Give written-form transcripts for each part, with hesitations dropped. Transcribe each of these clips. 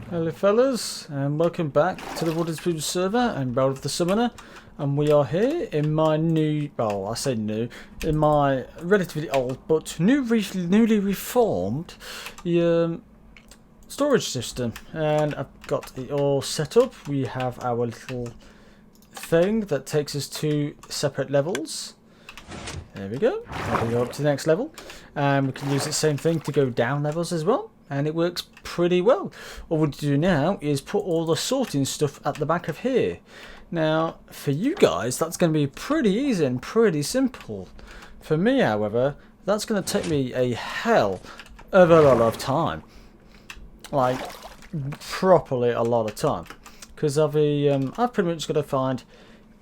Hello fellas, and welcome back to the Reldeth server and Reldeth the Summoner, and we are here in my new, well I say new, in my relatively old but newly reformed storage system, and I've got it all set up. We have our little thing that takes us to separate levels. There we go, and we go up to the next level, and we can use the same thing to go down levels as well. And it works pretty well. All we do now is put all the sorting stuff at the back of here. Now, for you guys, that's going to be pretty easy and pretty simple. For me, however, that's going to take me a hell of a lot of time. Like, properly a lot of time. Because I've pretty much got to find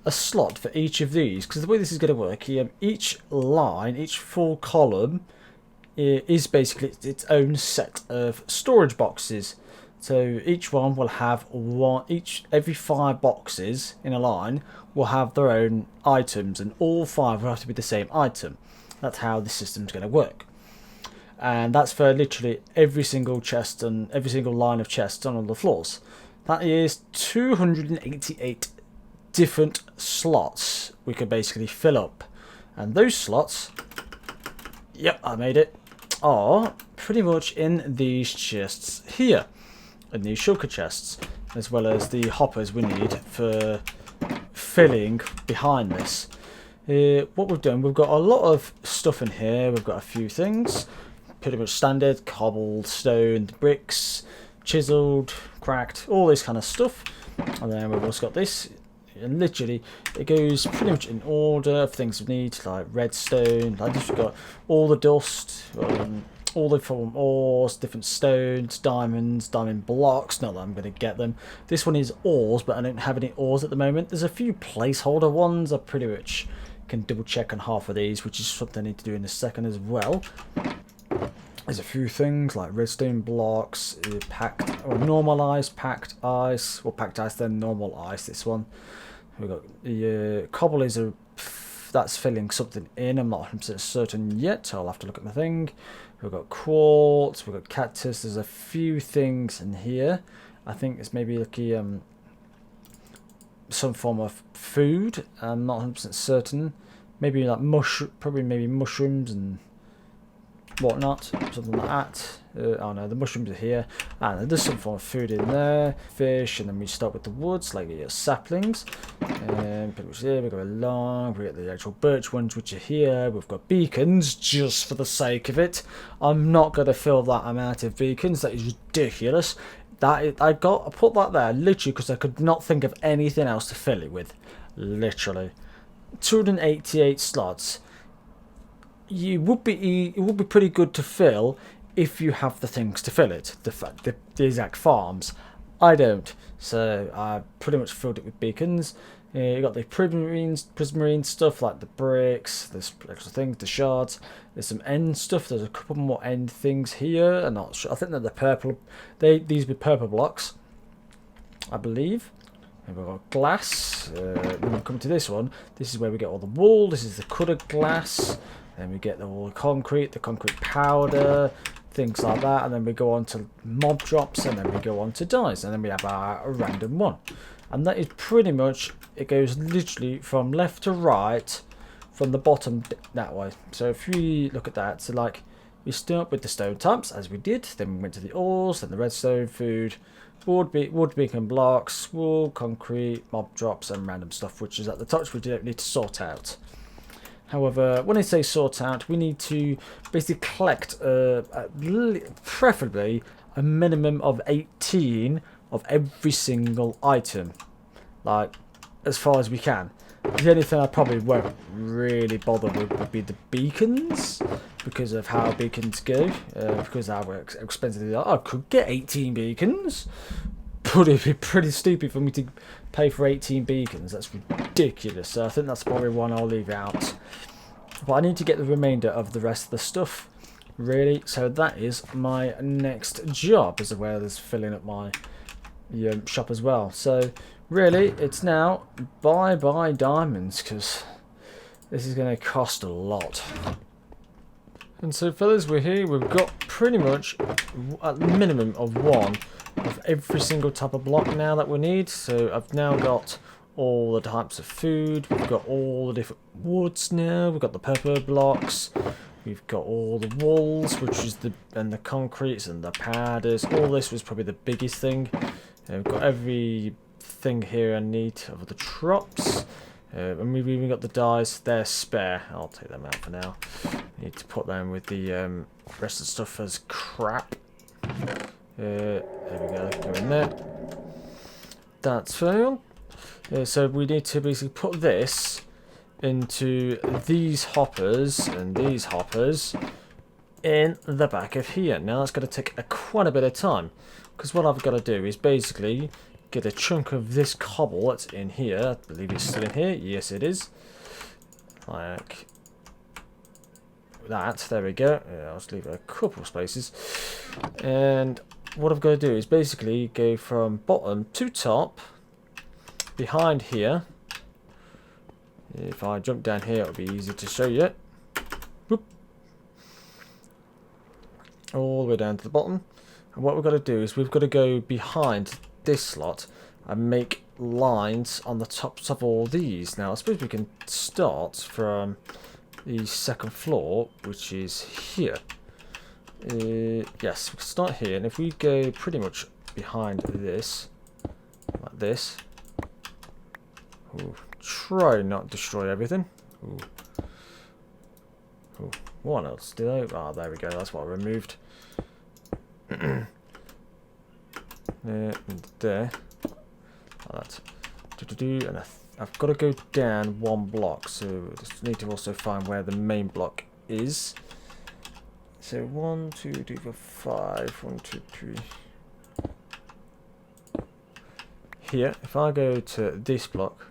a slot for each of these. Because the way this is going to work, each line, each full column, is basically its own set of storage boxes. So each one will have every 5 boxes in a line will have their own items, and all 5 will have to be the same item. That's how the system's going to work. And that's for literally every single chest and every single line of chests on all the floors. That is 288 different slots we could basically fill up. And those slots, yep, I made it, are pretty much in these chests here, in these shulker chests, as well as the hoppers we need for filling behind this. What we've done, we've got a lot of stuff in here. We've got a few things, pretty much standard, cobblestone, bricks, chiseled, cracked, all this kind of stuff. And then we've also got this. And literally, it goes pretty much in order of things we need, like redstone. Like this, we've got all the dust, all the different ores, different stones, diamonds, diamond blocks. Not that I'm going to get them. This one is ores, but I don't have any ores at the moment. There's a few placeholder ones. I pretty much can double check on half of these, which is something I need to do in a second as well. There's a few things like redstone blocks, packed or normalized packed ice, or packed ice then normal ice. This one. We've got the cobble that's filling something in. I'm not 100% certain yet. I'll have to look at the thing. We've got quartz. We've got cactus. There's a few things in here. I think it's maybe like some form of food. I'm not 100% certain. Maybe like maybe mushrooms and whatnot, something like that. Oh no, the mushrooms are here, and there's some form of food in there, fish, and then we start with the woods, like your saplings, and pretty much there we go along. We get the actual birch ones, which are here. We've got beacons, just for the sake of it. I'm not going to fill that amount of beacons. That is ridiculous. I put that there literally because I could not think of anything else to fill it with. Literally 288 slots. It would be pretty good to fill if you have the things to fill it. The exact farms. I don't, so I pretty much filled it with beacons. You got the prismarine stuff like the bricks, there's extra things, the shards. There's some end stuff. There's a couple more end things here. I'm not sure. I think they're the purple. These be purple blocks, I believe. And we've got glass. When we come to this one, this is where we get all the wool. This is the coloured glass. Then we get all the concrete powder, things like that, and then we go on to mob drops, and then we go on to dyes, and then we have our random one. And that is pretty much, it goes literally from left to right, from the bottom that way. So if we look at that, so like, we start with the stone types, as we did, then we went to the ores, then the redstone, food, wood beacon blocks, wool, concrete, mob drops, and random stuff, which is at the top, which we don't need to sort out. However, when I say sort out, we need to basically collect preferably a minimum of 18 of every single item, like as far as we can. The only thing I probably won't really bother with would be the beacons, because of how beacons go, because of how expensive they are. I could get 18 beacons, but it'd be pretty stupid for me to pay for 18 beacons. That's ridiculous. So I think that's probably one I'll leave out. But I need to get the remainder of the rest of the stuff, really. So that is my next job, as well as filling up my shop as well. So really, it's now bye diamonds, because this is going to cost a lot. And so fellas, we're here. We've got pretty much a minimum of one of every single type of block now that we need. So I've now got all the types of food. We've got all the different woods now. We've got the pepper blocks. We've got all the walls, which is the concretes and the powders. All this was probably the biggest thing. We've got everything here I need of the trops. And we've even got the dyes. They're spare. I'll take them out for now. Need to put them with the rest of the stuff as crap. There we go. Go in there. That's fine. So we need to basically put this into these hoppers and these hoppers in the back of here. Now that's going to take quite a bit of time, because what I've got to do is basically get a chunk of this cobble that's in here. I believe it's still in here. Yes, it is. Like that. There we go. Yeah, I'll just leave a couple of spaces. And what I've got to do is basically go from bottom to top behind here. If I jump down here, it'll be easy to show you. Whoop. All the way down to the bottom. And what we've got to do is we've got to go behind this slot and make lines on the tops of all these. Now, I suppose we can start from the second floor, which is here. Yes, we can start here. And if we go pretty much behind this, like this. Ooh. Try not to destroy everything. Ooh. Ooh. What else did I? Oh, there we go. That's what I removed. There and there. Like that. And I've got to go down one block, so I just need to also find where the main block is. So 1, 2, 3, 4, 5. 1, 2, 3. Here, if I go to this block.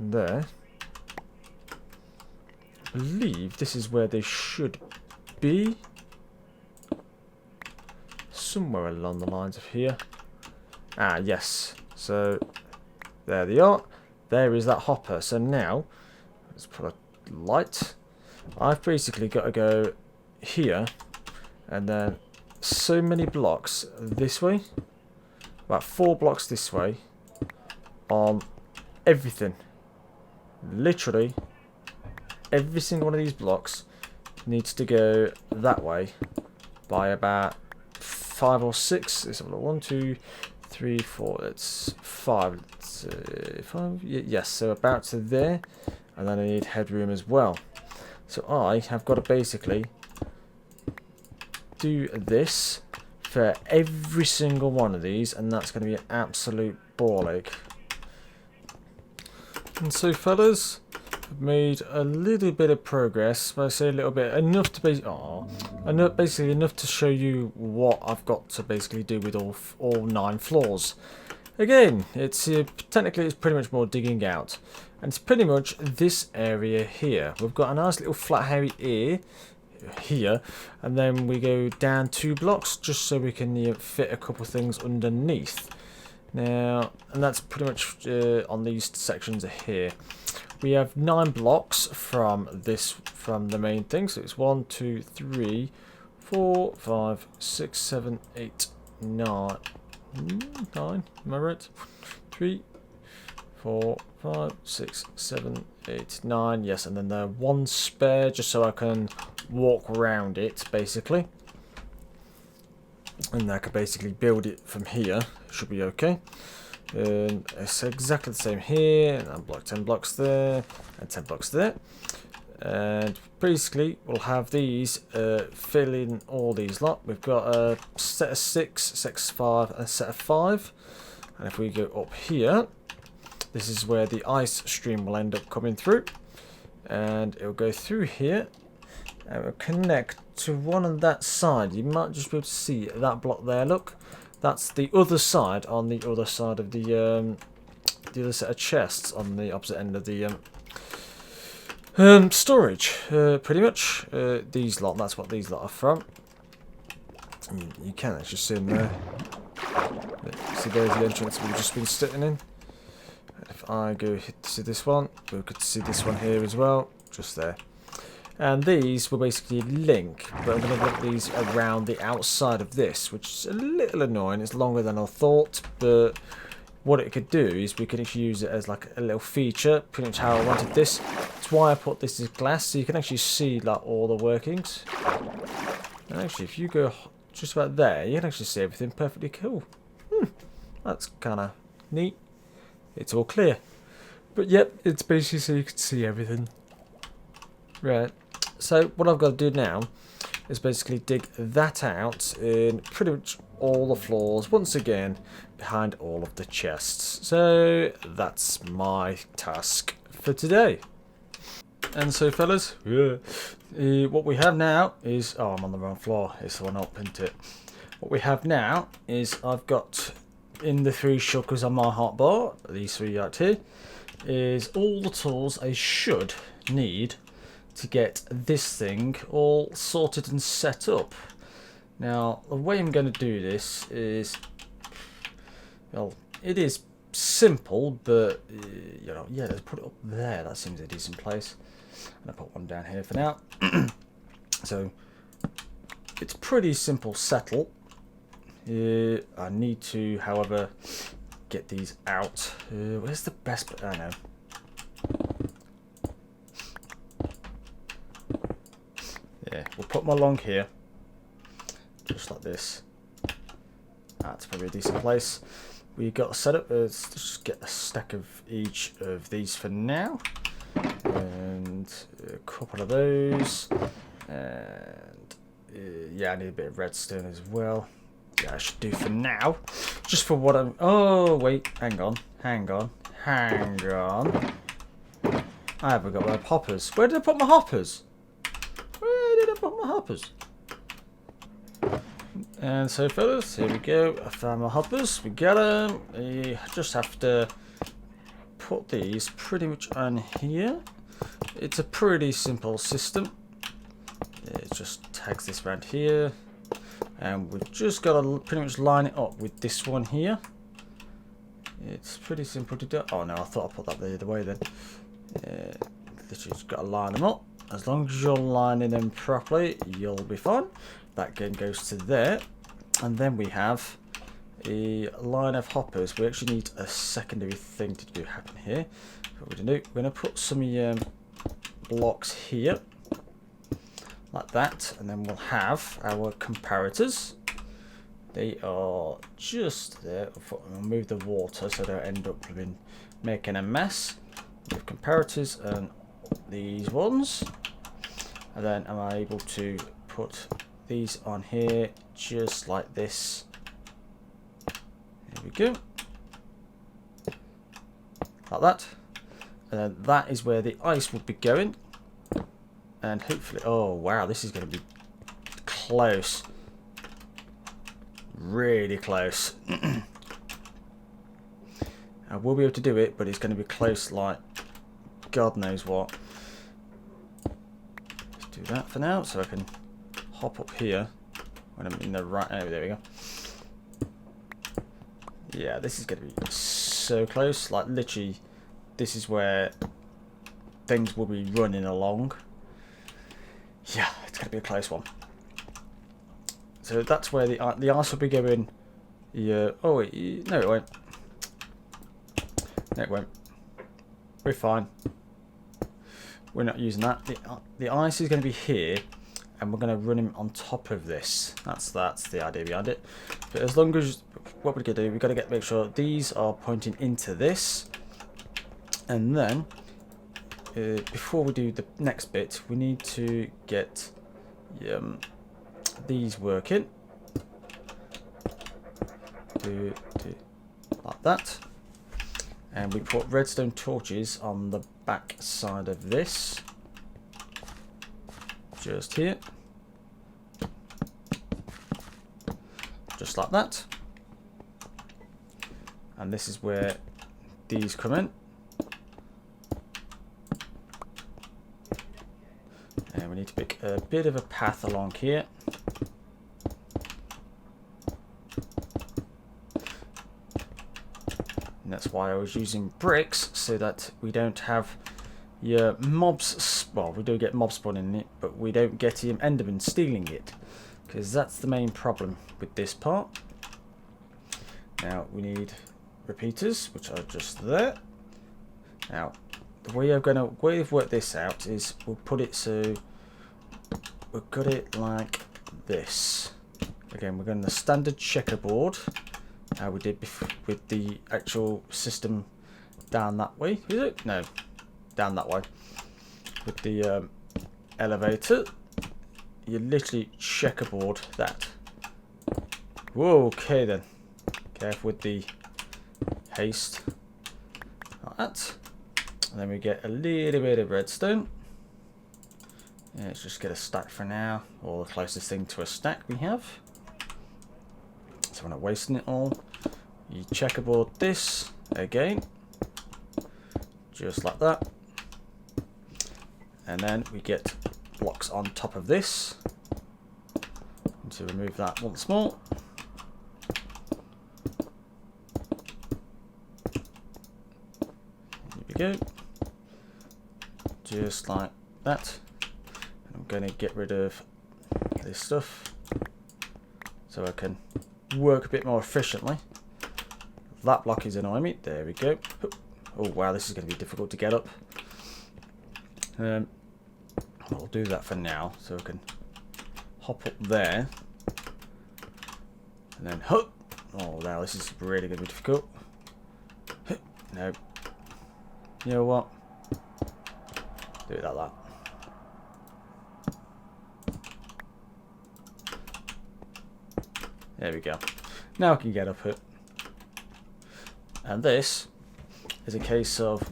There, I believe this is where they should be, somewhere along the lines of here. Ah, yes. So there they are. There is that hopper. So now let's put a light. I've basically got to go here and then so many blocks this way, about 4 blocks this way on everything. Literally every single one of these blocks needs to go that way by about 5 or 6. Let's have a look. 1, 2, 3, 4. It's 5. It's, 5. Yes, so about to there, and then I need headroom as well. So I have got to basically do this for every single one of these, and that's going to be an absolute ball ache. And so, fellas, I've made a little bit of progress. When I say a little bit, enough to basically enough to show you what I've got to basically do with all 9 floors. Again, it's technically it's pretty much more digging out, and it's pretty much this area here. We've got a nice little flat area here, and then we go down 2 blocks just so we can fit a couple things underneath. Now, and that's pretty much on these sections here. We have 9 blocks from the main thing. So it's 1, 2, 3, 4, 5, 6, 7, 8, 9. 9, am I right? 3, 4, 5, 6, 7, 8, 9. Yes, and then the 1 spare just so I can walk around it basically. And I could basically build it from here. It should be okay. It's exactly the same here. And I'll block 10 blocks there. And 10 blocks there. And basically, we'll have these fill in all these lot. We've got a set of 6, set of 5, and a set of 5. And if we go up here, this is where the ice stream will end up coming through. And it'll go through here. And it'll connect to one on that side. You might just be able to see that block there. Look, that's the other side on the other side of the other set of chests on the opposite end of the storage. Pretty much these lot. That's what these lot are from. You can actually see them there. See, there's the entrance we've just been sitting in. If I go hit to see this one, we could see this one here as well, just there. And these will basically link, but I'm going to link these around the outside of this, which is a little annoying. It's longer than I thought, but what it could do is we could actually use it as like a little feature, pretty much how I wanted this. That's why I put this as glass, so you can actually see like all the workings. And actually, if you go just about there, you can actually see everything perfectly cool. That's kind of neat. It's all clear. But yep, it's basically so you can see everything. Right. So what I've got to do now is basically dig that out in pretty much all the floors once again behind all of the chests. So that's my task for today. And so fellas, what we have now is, oh, I'm on the wrong floor, it's the one up, isn't it? What we have now is I've got in the 3 shulkers on my hotbar, these 3 out here, is all the tools I should need to get this thing all sorted and set up. Now, the way I'm going to do this is, well, it is simple, but, you know, yeah, let's put it up there. That seems a decent place. I'm going to put one down here for now. So, it's pretty simple settle. I need to, however, get these out. Where's the best bit? I know. Yeah, we'll put them along here, just like this. That's probably a decent place. We got a setup. Let's just get a stack of each of these for now, and a couple of those. And yeah, I need a bit of redstone as well. Yeah, I should do for now. Just for what I'm. Oh wait, hang on. I haven't got my hoppers. Where did I put my hoppers? And so fellas, here we go. I found my hoppers. We got them. You just have to put these pretty much on here. It's a pretty simple system. It just tags this around here, and we've just got to pretty much line it up with this one here. It's pretty simple to do. Oh no, I thought I put that the other way then. Literally just got to line them up. As long as you're lining them properly, you'll be fine. That again goes to there. And then we have a line of hoppers. We actually need a secondary thing to do happen here. What we're going to do, we're going to put some blocks here. Like that. And then we'll have our comparators. They are just there. I'll move the water so they don't end up making a mess. We have comparators and these ones, and then am I able to put these on here just like this? There we go, like that. And then that is where the ice will be going, and hopefully, oh wow, this is going to be close, really close. I will be able to do it, but it's going to be close like God knows what. Let's do that for now, so I can hop up here when I'm in the right. Oh, there we go. Yeah, this is going to be so close. Like literally, this is where things will be running along. Yeah, it's going to be a close one. So that's where the ice will be going. Yeah. Oh wait, no, it won't. No, it won't. We're fine. We're not using that. The ice is going to be here, and we're going to run him on top of this. That's the idea behind it. But as long as what we're going to do, we've got to make sure these are pointing into this, and then before we do the next bit, we need to get these working. Do like that. And we put redstone torches on the back side of this. Just here. Just like that. And this is where these come in. And we need to pick a bit of a path along here. That's why I was using bricks, so that we don't have your mobs, well, we do get mob spawning in it, but we don't get him Enderman stealing it, because that's the main problem with this part. Now we need repeaters, which are just there. Now the way we've worked this out is we'll put it so we've got it like this. Again, we're going to the standard checkerboard, how we did with the actual system down that way. Is it? No, down that way. With the elevator, you literally checkerboard that. Whoa, okay then. Careful with the haste. Like that. And then we get a little bit of redstone. Yeah, let's just get a stack for now, or the closest thing to a stack we have. So we're not wasting it all. You checkerboard this again, just like that. And then we get blocks on top of this. And to remove that once more. Here we go. Just like that. And I'm going to get rid of this stuff so I can work a bit more efficiently. That block is annoying me. There we go. Oh wow, this is going to be difficult to get up. I'll do that for now, so I can hop up there, and then hop. Oh, now this is really going to be difficult. No. You know what? Do it like that. There we go. Now I can get up it. And this is a case of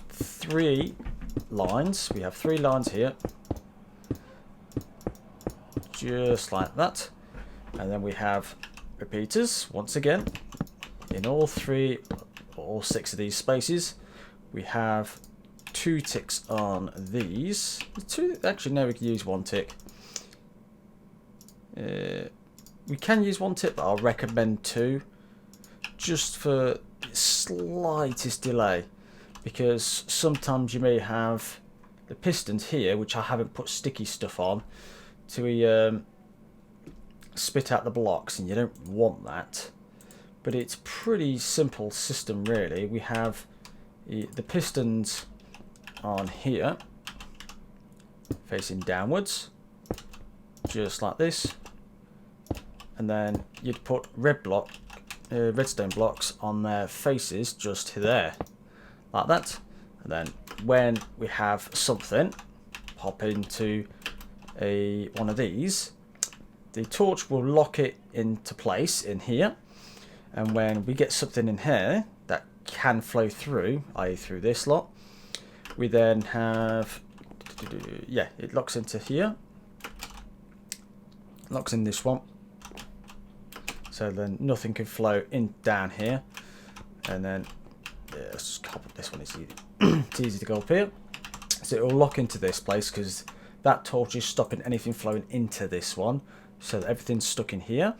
3 lines. We have 3 lines here. Just like that. And then we have repeaters once again in all 3 or 6 of these spaces. We have 2 ticks on these. Actually, no, we can use 1 tick. We can use 1 tick, but I'll recommend 2, just for slightest delay, because sometimes you may have the pistons here, which I haven't put sticky stuff on, to spit out the blocks, and you don't want that. But it's pretty simple system really. We have the pistons on here facing downwards, just like this, and then you'd put redstone blocks on their faces just there, like that. And then when we have something pop into one of these, the torch will lock it into place in here, and when we get something in here that can flow through, i.e. through this lot, we then have, yeah, it locks into here, locks in this one, so then nothing can flow in down here. And then yeah, let's just copy this one. It's easy. It's easy to go up here, so it will lock into this place because that torch is stopping anything flowing into this one, so that everything's stuck in here.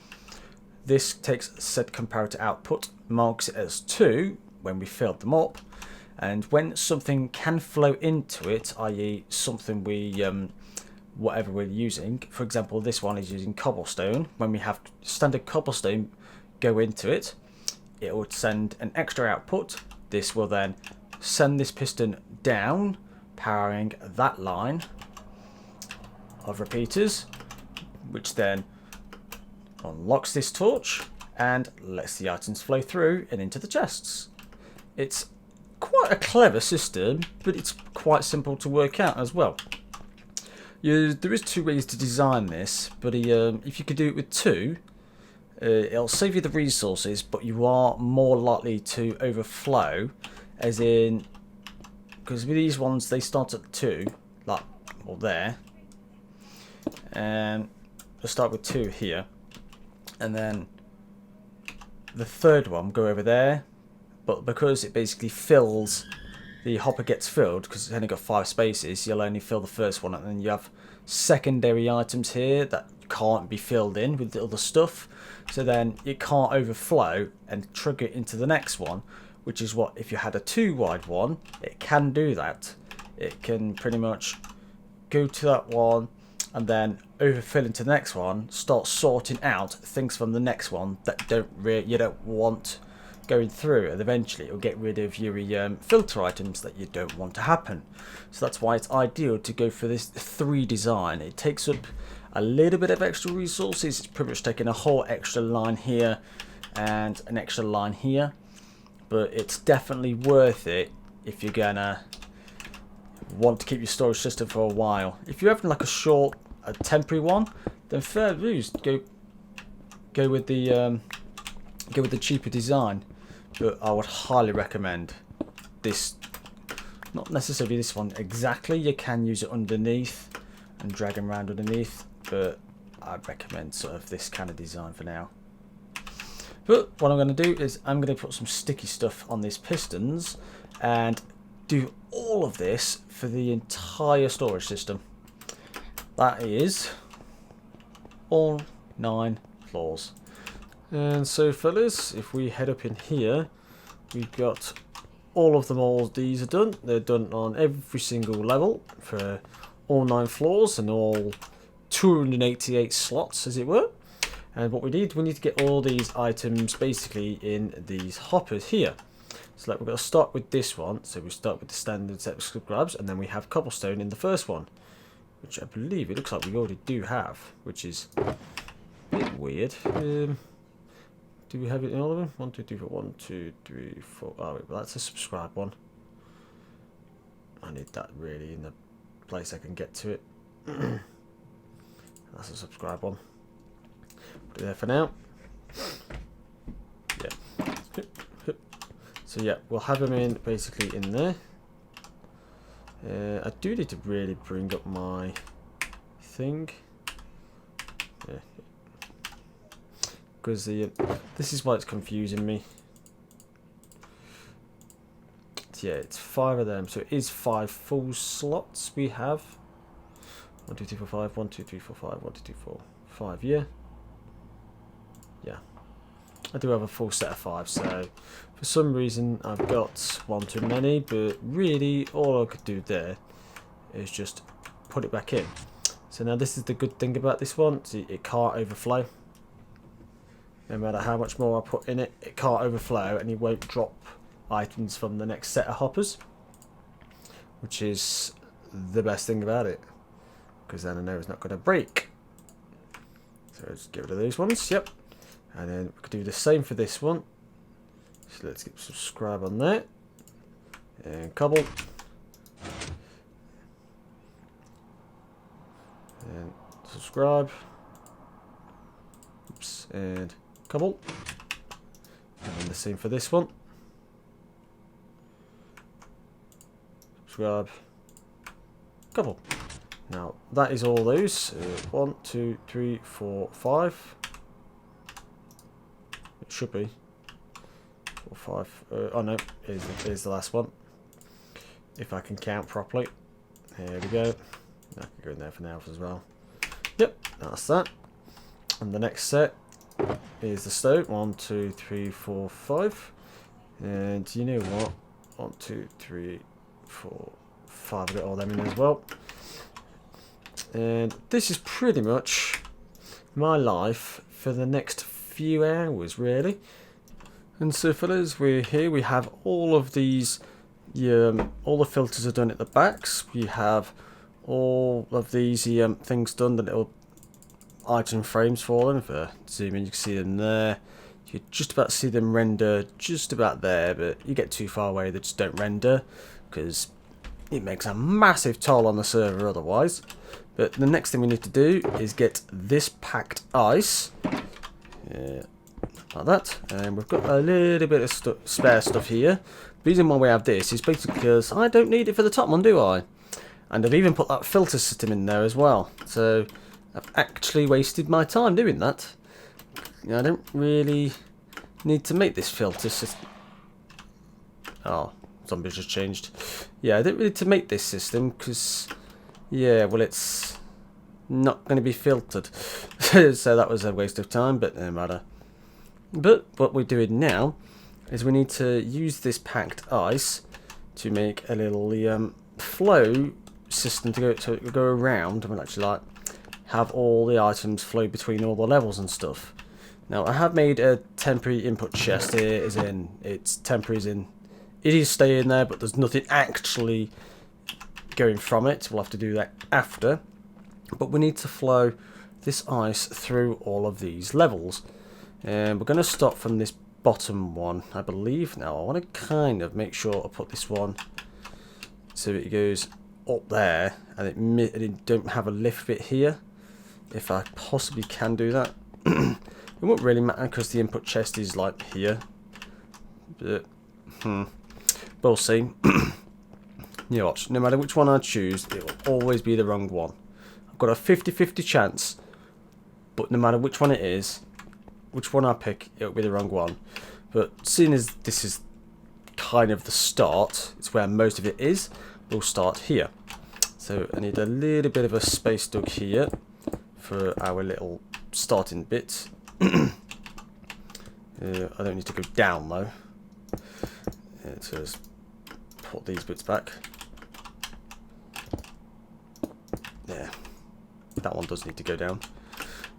This takes said comparator output, marks it as 2 when we filled them up, and when something can flow into it, i.e. something we whatever we're using, for example this one is using cobblestone, when we have standard cobblestone go into it, it will send an extra output. This will then send this piston down, powering that line of repeaters, which then unlocks this torch and lets the items flow through and into the chests. It's quite a clever system, but it's quite simple to work out as well. There is 2 ways to design this, but if you could do it with 2, it'll save you the resources, but you are more likely to overflow, as in, because with these ones they start at 2, like, well there, and we'll start with 2 here, and then the third one go over there, but because it basically fills, the hopper gets filled because it's only got 5 spaces, you'll only fill the first one, and then you have secondary items here that can't be filled in with the other stuff, so then it can't overflow and trigger it into the next one, which is what, if you had a 2 wide one, it can do that. it can pretty much go to that one and then overfill into the next one, start sorting out things from the next one that you don't want going through, and eventually it'll get rid of your filter items that you don't want to happen. So that's why it's ideal to go for this 3 design. It takes up a little bit of extra resources. It's pretty much taking a whole extra line here and an extra line here, but it's definitely worth it if you're gonna want to keep your storage system for a while. If you're having like a temporary one, then fair dues, go with the cheaper design. But I would highly recommend this. Not necessarily this one exactly. You can use it underneath and drag them around underneath, but I'd recommend sort of this kind of design for now. But what I'm going to do is I'm going to put some sticky stuff on these pistons and do all of this for the entire storage system. That is all 9 floors. And so fellas, if we head up in here, we've got all of them, all these are done. They're done on every single level for all 9 floors and all 288 slots, as it were. And what we need to get all these items basically in these hoppers here. So we're going to start with this one. So we start with the standard set of scrubs, and then we have cobblestone in the first one, which I believe it looks like we already do have, which is a bit weird. Do we have it in all of them? 1, 2, 3, 4. 1, 2, 3, 4. Oh, wait, well, that's a subscribe one. I need that really in the place I can get to it. That's a subscribe one. Put it there for now. Yeah. So yeah, we'll have them in basically in there. I do need to really bring up my thing. Yeah. Because this is why it's confusing me. Yeah, it's 5 of them, so it is 5 full slots we have. 1, 2, 3, 4, 5. 1, 2, 3, 4, 5. 1, 2, 3, 4, 5. Yeah. Yeah. I do have a full set of 5, so for some reason I've got one too many, but really all I could do there is just put it back in. So now this is the good thing about this one, it can't overflow. No matter how much more I put in it, it can't overflow and it won't drop items from the next set of hoppers, which is the best thing about it, because then I know it's not going to break. So let's get rid of those ones, yep. And then we could do the same for this one. So let's get subscribe on there. And cobble. And subscribe. Oops. And cobble. And then the same for this one. Subscribe. Cobble. Now that is all those. 1, 2, 3, 4, 5. It should be 4, 5. Oh no, here's the last one. If I can count properly. Here we go. I can go in there for now as well. Yep, that's that. And the next set is the stone. 1, 2, 3, 4, 5. And you know what? 1, 2, 3, 4, 5. I've got all them in as well. And this is pretty much my life for the next few hours, really. And so fellas, we're here. We have all of these. All the filters are done at the backs. We have all of these things done, the little item frames for them. If I zoom in, you can see them there. You can just about see them render just about there, but you get too far away, they just don't render because it makes a massive toll on the server otherwise. But the next thing we need to do is get this packed ice. Yeah, like that. And we've got a little bit of spare stuff here. The reason why we have this is basically because I don't need it for the top one, do I? And I've even put that filter system in there as well. So I've actually wasted my time doing that. You know, I don't really need to make this filter system. Oh, zombies just changed. Yeah, I don't really need to make this system because, yeah, well, it's not going to be filtered. So that was a waste of time, but no matter. But what we're doing now is we need to use this packed ice to make a little flow system to go around, and we'll actually like have all the items flow between all the levels and stuff. Now I have made a temporary input chest here, as in it's temporary, as in it is staying there, but there's nothing actually going from it. We'll have to do that after. But we need to flow this ice through all of these levels. And we're going to start from this bottom one, I believe. Now I want to kind of make sure I put this one so it goes up there, and it don't have a lift bit here. If I possibly can do that. It won't really matter because the input chest is like here. But we'll see. You watch, no matter which one I choose, it will always be the wrong one. I've got a 50-50 chance, but no matter which one it is, which one I pick, it'll be the wrong one. But seeing as this is kind of the start, it's where most of it is, we'll start here. So I need a little bit of a space dug here for our little starting bit. I don't need to go down though. So let's put these bits back. There. That one does need to go down.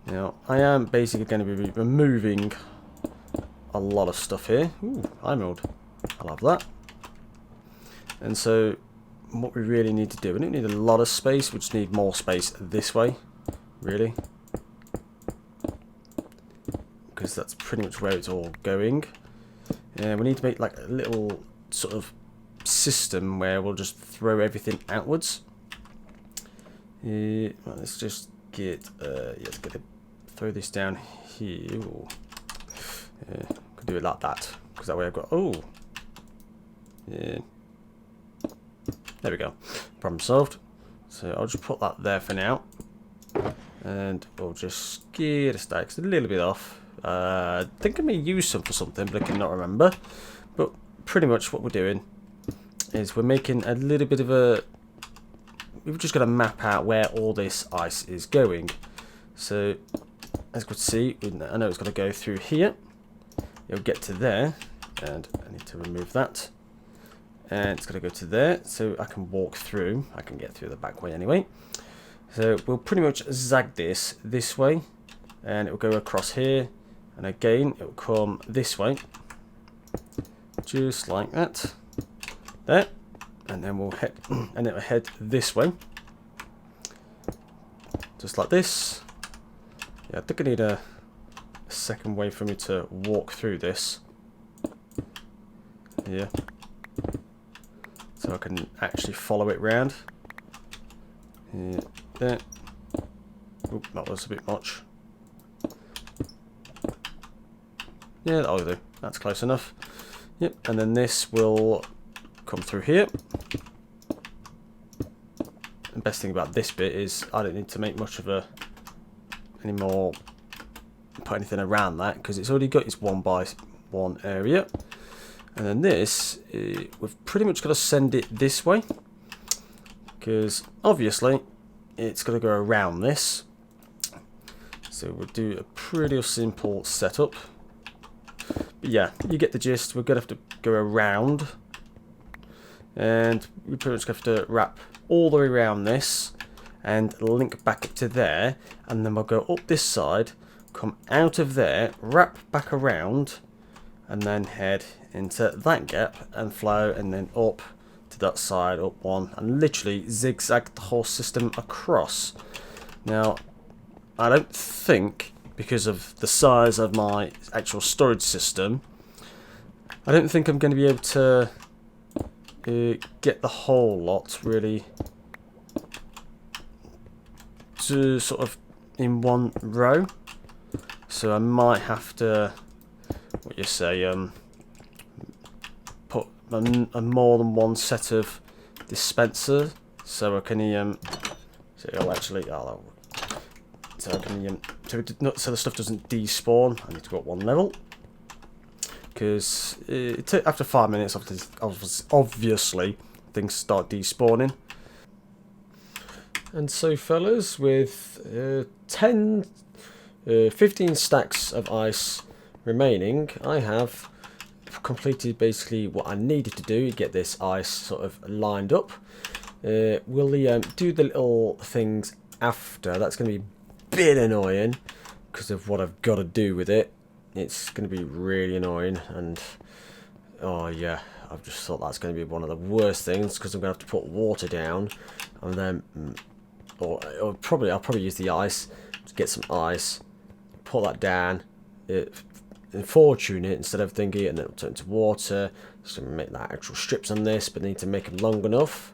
Now, I am basically going to be removing a lot of stuff here. Ooh, emerald. I love that. And so, what we really need to do, we don't need a lot of space, we just need more space this way, really. Because that's pretty much where it's all going. And we need to make like a little sort of system where we'll just throw everything outwards. Right, let's just get let's get it, throw this down here. Could do it like that, because that way I've got there we go, problem solved. So I'll just put that there for now, and we'll just get a stack. It's a little bit off. I think I may use some for something, but I cannot remember. But pretty much what we're doing is we're making a little bit of a... We've just got to map out where all this ice is going. So, as you can see, I know it's got to go through here. It'll get to there, and I need to remove that. And it's got to go to there, so I can walk through. I can get through the back way anyway. So we'll pretty much zag this way, and it will go across here, and again it will come this way, just like that. There. And then we'll head, and it will head this way, just like this. Yeah, I think I need a second way for me to walk through this. Yeah, so I can actually follow it round. Yeah, there. Oop, that was a bit much. Yeah, that'll do. That's close enough. Yep, and then this will come through here. The best thing about this bit is I don't need to make much of put anything around that, because it's already got its 1x1 area. And then this, we've pretty much got to send it this way, because obviously it's got to go around this. So we'll do a pretty simple setup. But yeah, you get the gist. We're going to have to go around, and we pretty much have to wrap all the way around this and link back up to there, and then we'll go up this side, come out of there, wrap back around, and then head into that gap and flow, and then up to that side, up one, and literally zigzag the whole system across. Now, I don't think, because of the size of my actual storage system, I don't think I'm going to be able to get the whole lot really to sort of in one row. So I might have to, what you say, put a more than one set of dispenser, so I can so it'll actually so I can so the stuff doesn't despawn. I need to go up one level, because after 5 minutes, obviously things start despawning. And so, fellas, with 15 stacks of ice remaining, I have completed basically what I needed to do to get this ice sort of lined up. We'll do the little things after. That's going to be a bit annoying because of what I've got to do with it. It's going to be really annoying, and oh yeah, I've just thought that's going to be one of the worst things because I'm going to have to put water down, and then or I'll probably use the ice to get some ice, put that down, and fortune it instead of thingy, and then it'll turn to water. So make that actual strips on this, but need to make them long enough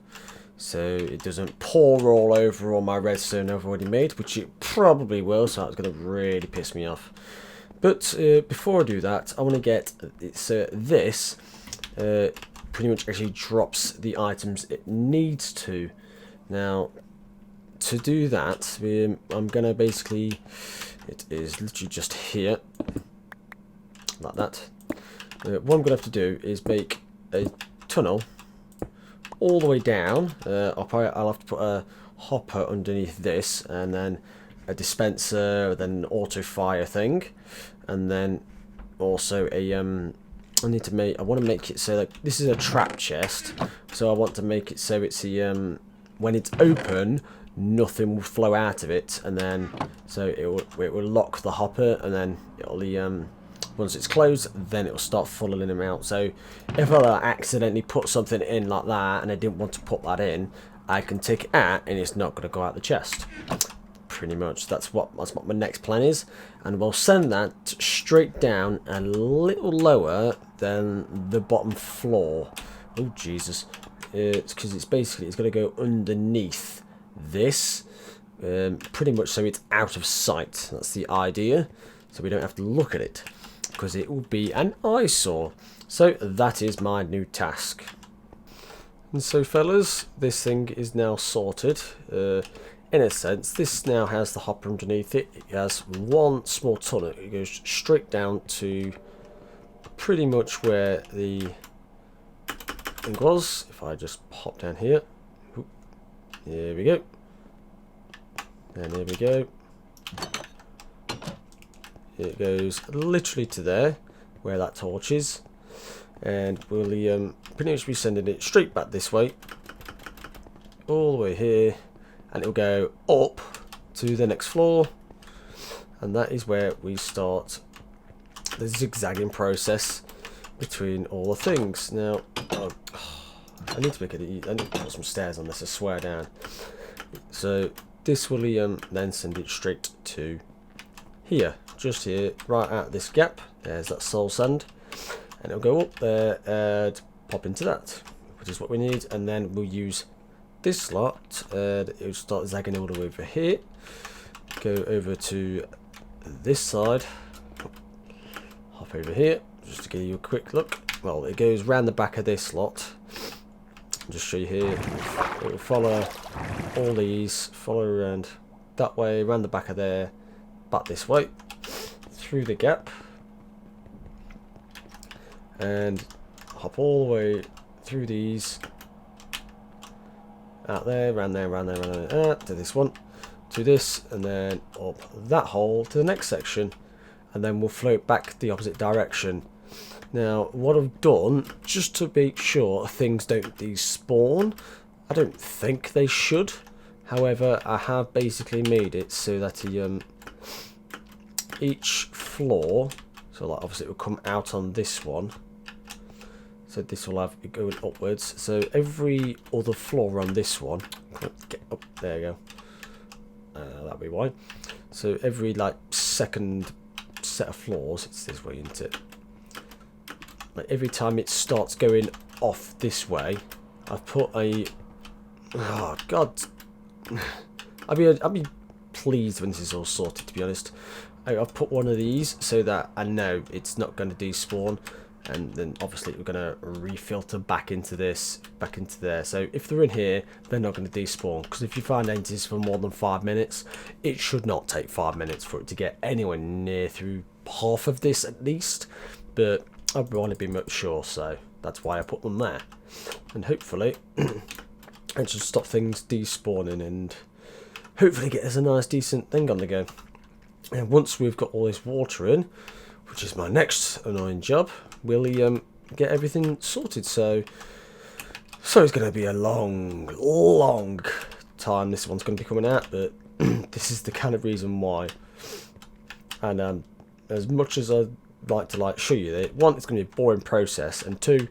so it doesn't pour all over all my redstone I've already made, which it probably will. So that's going to really piss me off. But before I do that, I want to get this pretty much actually drops the items it needs to. Now, to do that, I'm going to basically, it is literally just here, like that. What I'm going to have to do is make a tunnel all the way down. I'll have to put a hopper underneath this, and then a dispenser, then an auto fire thing, and then also a I want to make it so that this is a trap chest, so I want to make it so it's a when it's open, nothing will flow out of it, and then so it will lock the hopper, and then it'll once it's closed, then it will start funneling them out. So if I accidentally put something in like that and I didn't want to put that in, I can take it out and it's not going to go out the chest. Pretty much that's what my next plan is, and we'll send that straight down a little lower than the bottom floor. Oh Jesus! It's because it's basically going to go underneath this, pretty much so it's out of sight. That's the idea, so we don't have to look at it, because it will be an eyesore. So that is my new task. And so fellas, this thing is now sorted. In a sense, this now has the hopper underneath it. It has one small tunnel. It goes straight down to pretty much where the thing was. If I just pop down here, here we go, and here we go. It goes literally to there, where that torch is, and we'll pretty much be sending it straight back this way, all the way here, and it'll go up to the next floor, and that is where we start the zigzagging process between all the things. Now, I need to make it. I need to put some stairs on this. I swear down. So this will then send it straight to here, just here, right out this gap. There's that soul sand, and it'll go up there and pop into that, which is what we need. And then we'll use this slot, and it'll start zagging all the way over here, go over to this side, hop over here, just to give you a quick look. Well, it goes round the back of this slot. I'll just show you here. It will follow all these, follow around that way, around the back of there, back this way, through the gap, and hop all the way through these, out there, round there, round there, round there, to this one, to this, and then up that hole to the next section, and then we'll float back the opposite direction. Now, what I've done, just to make sure things don't despawn, I don't think they should. However, I have basically made it so that each floor, so like obviously it will come out on this one. So this will have it going upwards. So every other floor on this one, get up, there you go. That'll be why. So every like second set of floors, it's this way, isn't it? Like every time it starts going off this way, I've put a. Oh God, I'll be pleased when this is all sorted. To be honest, I've put one of these so that I know it's not going to despawn. And then obviously we're going to refilter back into this, back into there. So if they're in here, they're not going to despawn. Because if you find entities for more than 5 minutes, it should not take 5 minutes for it to get anywhere near through half of this at least. But I want to be much sure, so that's why I put them there. And hopefully it should stop things despawning and hopefully get us a nice decent thing on the go. And once we've got all this water in, which is my next annoying job, we'll get everything sorted. So So it's going to be a long time this one's going to be coming out, but this is the kind of reason why. And as much as I'd like to show you that, one, it's going to be a boring process, and two,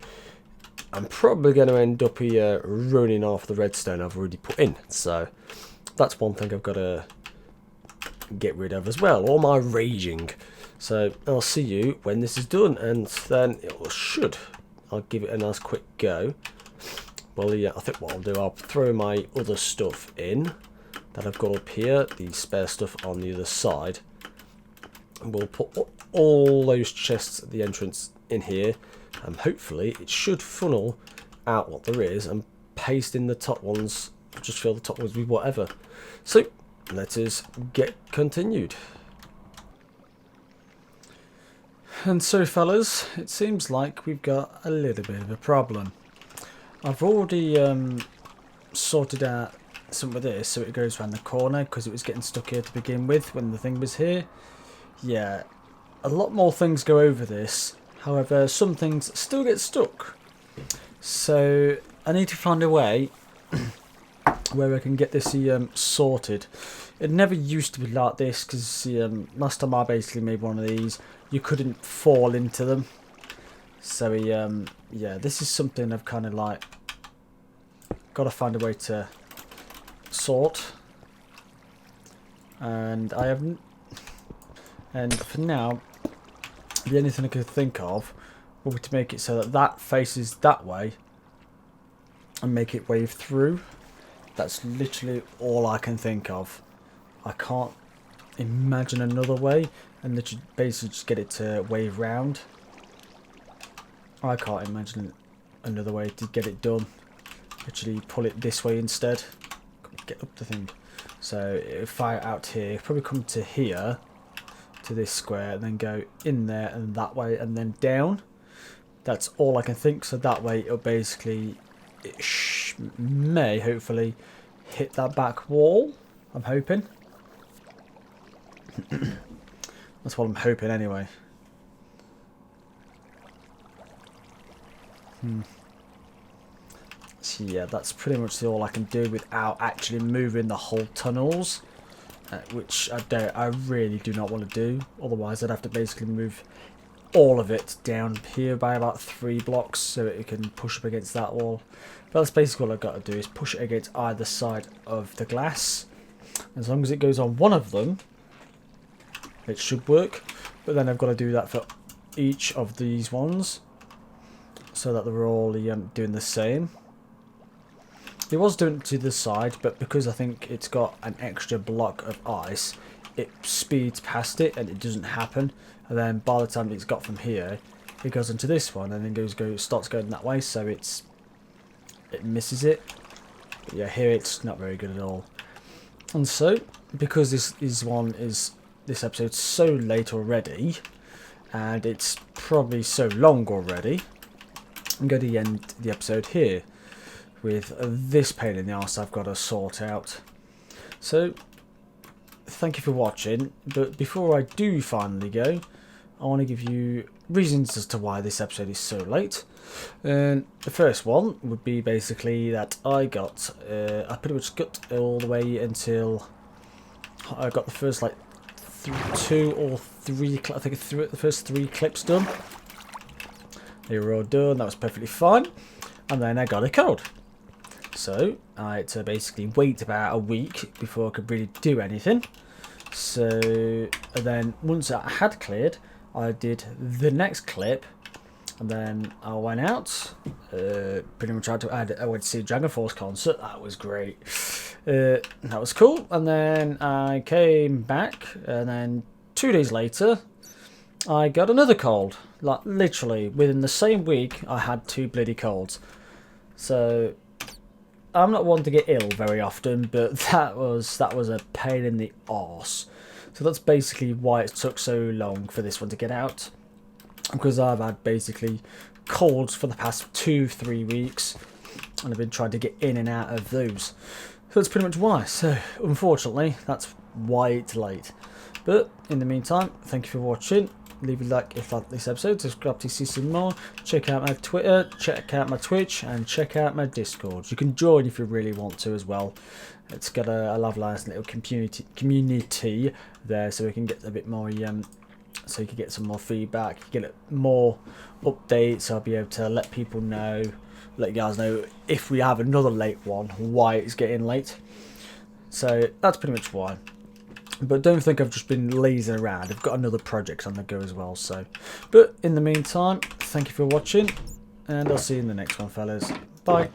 I'm probably going to end up here ruining off the redstone I've already put in. So that's one thing I've got to get rid of as well, all my raging. So I'll see you when this is done, and then I'll give it a nice quick go. Well, yeah, I think what I'll do, I'll throw my other stuff in that I've got up here, the spare stuff on the other side, and we'll put all those chests at the entrance in here, and hopefully it should funnel out what there is and paste in the top ones, just fill the top ones with whatever. So let us get continued. And so fellas, it seems like we've got a little bit of a problem. I've already sorted out some of this so it goes around the corner, because it was getting stuck here to begin with when the thing was here. Yeah, a lot more things go over this, however some things still get stuck. So I need to find a way where I can get this sorted. It never used to be like this, because last time I basically made one of these, you couldn't fall into them. So yeah, this is something I've kind of got to find a way to sort, and I haven't. And for now, the only thing I could think of would be to make it so that that faces that way and make it wave through. That's literally all I can think of. I can't imagine another way, and literally basically just get it to wave round. I can't imagine another way to get it done. Literally pull it this way instead. Get up the thing. So if I out here, probably come to here, to this square, and then go in there and that way, and then down. That's all I can think. So that way it'll basically, may hopefully hit that back wall. I'm hoping. That's what I'm hoping anyway. So yeah, that's pretty much all I can do without actually moving the whole tunnels, which I really do not want to do. Otherwise I'd have to basically move all of it down here by about 3 blocks so it can push up against that wall. But that's basically all I've got to do, is push it against either side of the glass. As long as it goes on one of them, it should work. But then I've got to do that for each of these ones, so that they're all doing the same. It was doing it to the side, but because I think it's got an extra block of ice, it speeds past it and it doesn't happen. And then by the time it's got from here, it goes into this one and then starts going that way, so it misses it. But yeah, here it's not very good at all. And so, because this episode's so late already, and it's probably so long already, I'm going to end the episode here with this pain in the arse I've got to sort out. So thank you for watching, but before I do finally go, I want to give you reasons as to why this episode is so late. And the first one would be basically that I pretty much got all the way until I got the first 2 or 3, I think the first 3 clips done. They were all done, that was perfectly fine. And then I got a cold. So I had to basically wait about a week before I could really do anything. So and then once that had cleared, I did the next clip, and then I went out. Pretty much I went to see a Dragon Force concert. That was great. That was cool. And then I came back, and then 2 days later, I got another cold. Like literally within the same week, I had 2 bloody colds. So I'm not one to get ill very often, but that was a pain in the arse. So that's basically why it took so long for this one to get out, because I've had basically colds for the past 2-3 weeks, and I've been trying to get in and out of those. So that's pretty much why. So unfortunately, that's why it's late. But in the meantime, thank you for watching. leave a like if you like this episode, subscribe to see some more, check out my Twitter, check out my Twitch, and check out my Discord. You can join if you really want to as well. It's got a lovely nice little community there, so we can get a bit more so you can get some more feedback, you get more updates. I'll be able to let people know, let you guys know if we have another late one, why it's getting late. So that's pretty much why. But don't think I've just been lazing around. I've got another project on the go as well. So, but in the meantime, thank you for watching, and I'll see you in the next one, fellas. Bye.